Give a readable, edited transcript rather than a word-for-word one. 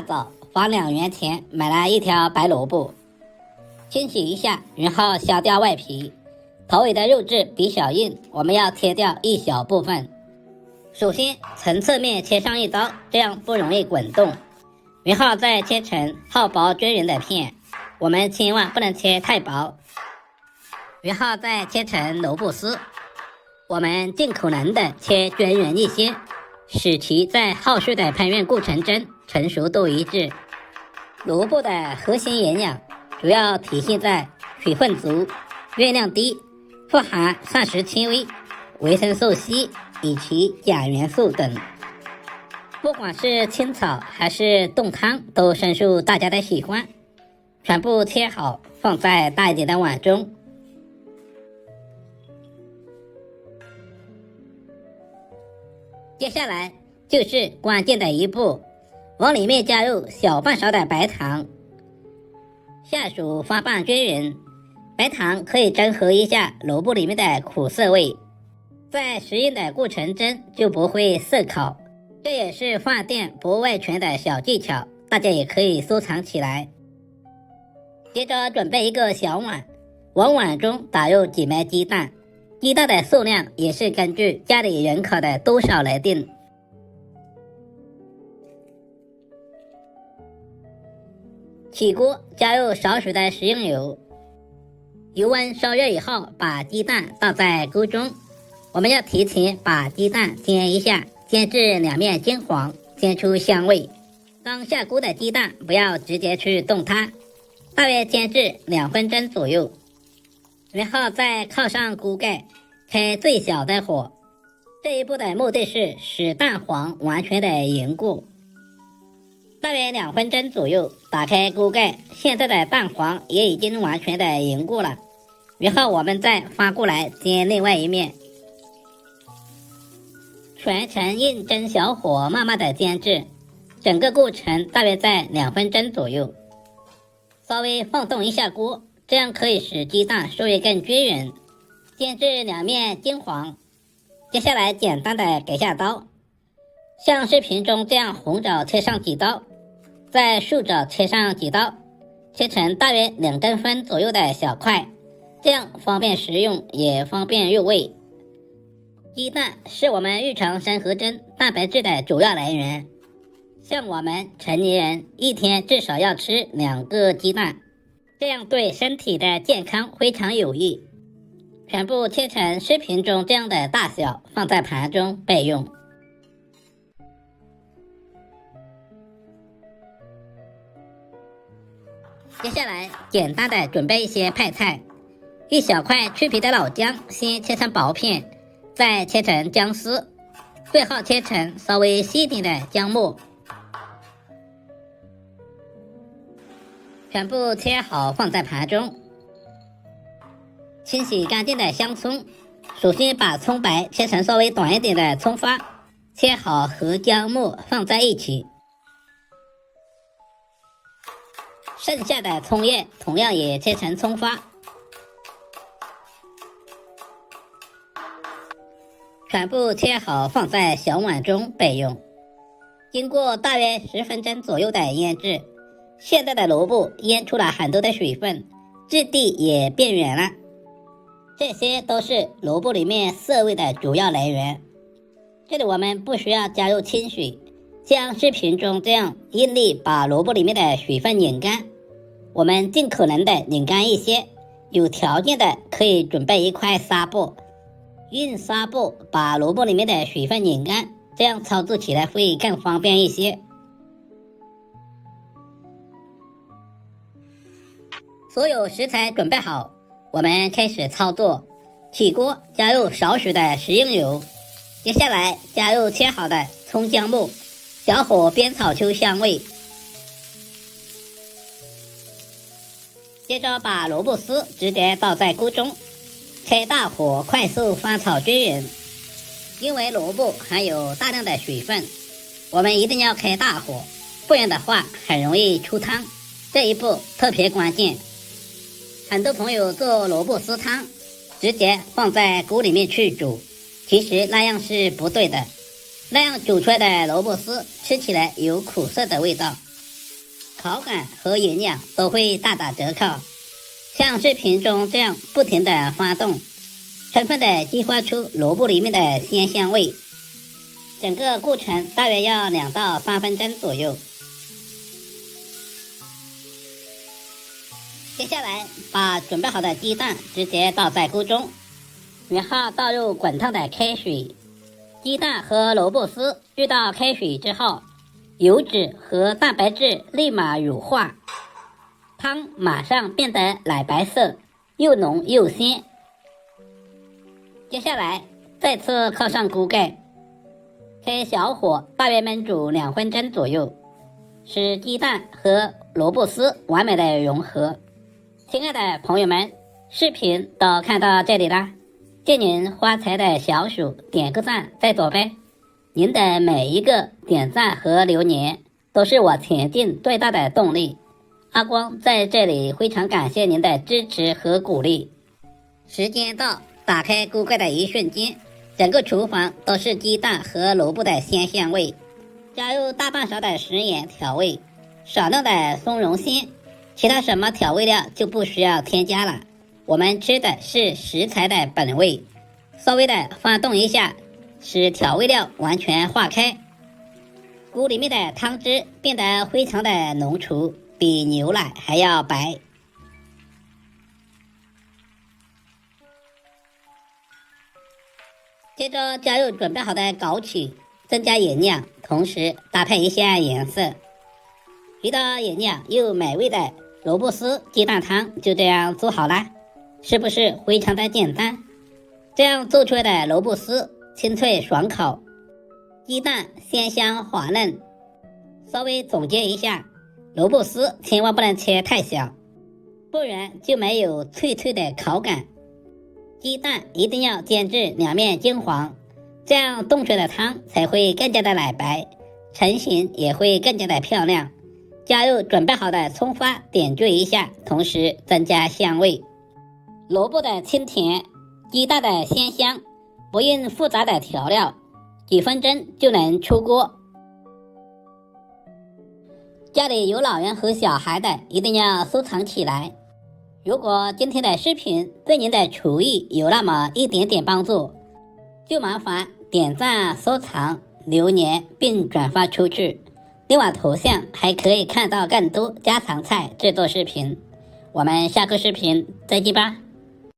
大早花2元錢買了一條白蘿蔔，清洗一下，然後削掉外皮，頭尾的肉質比較硬，我們要切掉一小部分。首先從側面切上一刀，這樣不容易滾動，然後再切成厚薄均勻的片，我們千萬不能切太薄。然後再切成蘿蔔絲，我們盡可能的切均勻一些，使其在後續的烹飪過程中成熟度一致。蘿蔔的核心營養主要體現在水分足、熱量低、富含膳食纖維、維生素 C 以及鉀元素等。不管是清炒還是燉湯，都深受大家的喜歡。全部切好，放在大一點的碗中。接下來就是關鍵的一步，往裡面加入小半勺的白糖，下手發拌均勻。白糖可以中和一下蘿蔔裡面的苦澀味，在食用的過程中就不會澀口，這也是飯店不外傳的小技巧，大家也可以收藏起來。接着準備一個小碗，往碗中打入幾枚雞蛋，雞蛋的數量也是根據家裡人口的多少來定。起鍋加入少許的食用油，油溫燒熱以後，把雞蛋倒在鍋中。我們要提前把雞蛋煎一下，煎至兩面金黃，煎出香味。剛下鍋的雞蛋不要直接去動它，大約煎至2分鐘左右。然後再靠上鍋蓋，開最小的火。這一步的目的是使蛋黃完全的凝固。大約2分鐘左右，打開鍋蓋，現在的蛋黃也已經完全的凝固了。然後我們再翻過來煎另外一面，全程用中小火慢慢的煎制，整個過程大約在2分鐘左右。稍微放動一下鍋，這樣可以使雞蛋受熱更均勻，煎至兩面金黃。接下來簡單的給下刀，像視頻中這樣橫着切上幾刀，再豎着切上幾刀，切成大約2公分左右的小塊，這樣方便食用也方便入味。雞蛋是我們日常生活中蛋白質的主要來源，像我們成年人一天至少要吃2個雞蛋，這樣對身體的健康非常有益。全部切成視頻中這樣的大小，放在盤中備用。接下來簡單的準備一些配菜，一小塊去皮的老薑先切成薄片，再切成薑絲，最後切成稍微細一點的薑末。全部切好放在盤中。清洗乾淨的香蔥，首先把蔥白切成稍微短一點的蔥花，切好和薑末放在一起。剩下的蔥葉同樣也切成蔥花，全部切好放在小碗中備用。經過大約10分鐘左右的醃制，現在的蘿蔔醃出了很多的水分，質地也變軟了。這些都是蘿蔔裡面澀味的主要來源。這裡我們不需要加入清水，像視頻中這樣用力把蘿蔔裡面的水分擰乾。我們盡可能的擰乾一些，有條件的可以準備一塊紗布，用紗布把蘿蔔裡面的水分擰乾，這樣操作起來會更方便一些。所有食材準備好，我們開始操作。起鍋加入少許的食用油，接下來加入切好的蔥薑末，小火煸炒出香味。接着把蘿蔔絲直接倒在鍋中，開大火快速翻炒均勻。因為蘿蔔含有大量的水分，我們一定要開大火，不然的話很容易出湯，這一步特別關鍵。很多朋友做蘿蔔絲湯，直接放在鍋裡面去煮，其實那樣是不對的。那樣煮出來的蘿蔔絲吃起來有苦澀的味道，口感和營養都會大打折扣。像視頻中這樣不停的發動，充分的激發出蘿蔔裡面的鮮香味。整個過程大約要2到3分鐘左右。接下來把準備好的雞蛋直接倒在鍋中，然後倒入滾燙的開水。雞蛋和蘿蔔絲遇到開水之後，油脂和蛋白質立馬乳化，湯馬上變得奶白色，又濃又鮮。接下來再次扣上鍋蓋，開小火大約燜煮2分鐘左右，使雞蛋和蘿蔔絲完美的融合。親愛的朋友們，視頻都看到這裡啦，借您發財的小手點個讚再走唄。您的每一個點讚和留言都是我前進最大的動力。阿光在這裡非常感謝您的支持和鼓勵。時間到，打開鍋蓋的一瞬間，整個廚房都是雞蛋和蘿蔔的鮮香味。加入大半勺的食鹽調味，少量的松茸鮮，其他什麼調味料就不需要添加了。我們吃的是食材的本味。稍微的翻動一下，使調味料完全化開，鍋裡面的湯汁變得非常的濃稠，比牛奶還要白。接着加入準備好的枸杞，增加營養，同時搭配一下顏色。一道營養又美味的蘿蔔絲雞蛋湯就這樣做好了，是不是非常的簡單？這樣做出來的蘿蔔絲清脆爽口，雞蛋鮮香滑嫩。稍微總結一下，蘿蔔絲千萬不能切太小，不然就沒有脆脆的口感。雞蛋一定要煎至兩面金黃，這樣凍出來的湯才會更加的奶白，成型也會更加的漂亮。加入準備好的蔥花點綴一下，同時增加香味。蘿蔔的清甜，雞蛋的鮮香，不用複雜的調料，幾分鐘就能出鍋。家裡有老人和小孩的一定要收藏起來。如果今天的視頻對您的廚藝有那麼一點點幫助，就麻煩點讚、收藏、留言並轉發出去。另外頭像還可以看到更多家常菜制作視頻。我們下個視頻再見吧。